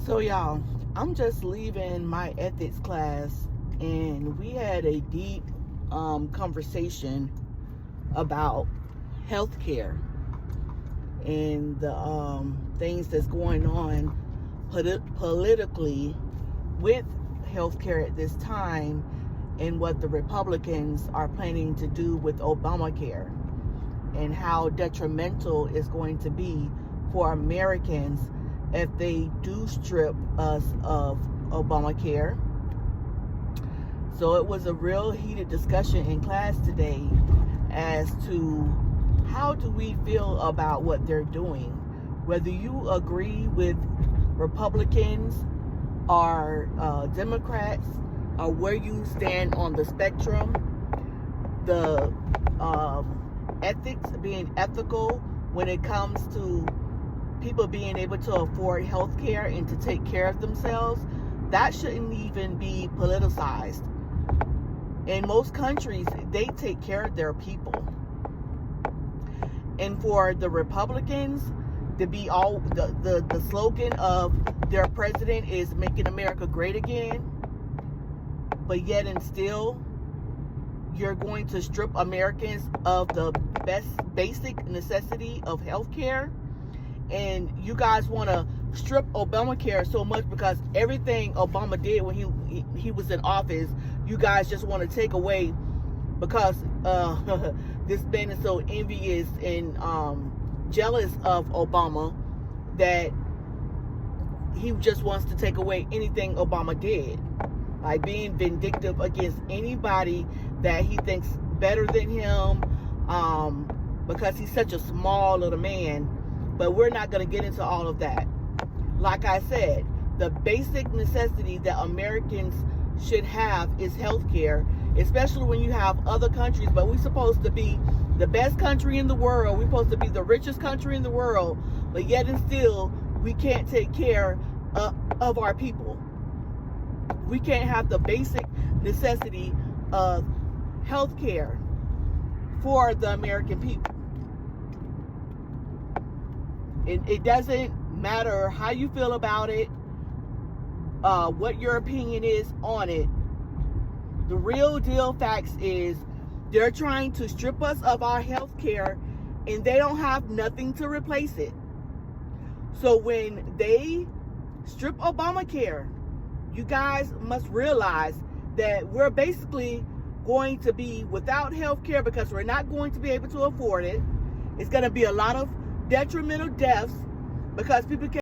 So, y'all, I'm just leaving my ethics class, and we had a deep conversation about healthcare and the things that's going on politically with healthcare at this time, and what the Republicans are planning to do with Obamacare, and how detrimental it's going to be for Americans if they do strip us of Obamacare. So it was a real heated discussion in class today as to how do we feel about what they're doing. Whether you agree with Republicans or Democrats, or where you stand on the spectrum, the ethics, being ethical when it comes to people being able to afford health care and to take care of themselves, that shouldn't even be politicized. In most countries, they take care of their people. And for the Republicans to be all the slogan of their president is making America great again, but yet and still you're going to strip Americans of the best basic necessity of health care. And you guys want to strip Obamacare so much because everything Obama did when he was in office, you guys just want to take away because this man is so envious and jealous of Obama that he just wants to take away anything Obama did, like being vindictive against anybody that he thinks better than him, because he's such a small little man. But we're not going to get into all of that. Like I said, the basic necessity that Americans should have is health care, especially when you have other countries. But we're supposed to be the best country in the world. We're supposed to be the richest country in the world. But yet and still, we can't take care of our people. We can't have the basic necessity of health care for the American people. It doesn't matter how you feel about it, what your opinion is on it. The real deal facts is they're trying to strip us of our health care, and they don't have nothing to replace it. So when they strip Obamacare, you guys must realize that we're basically going to be without health care because we're not going to be able to afford it. It's going to be a lot of detrimental deaths because people can't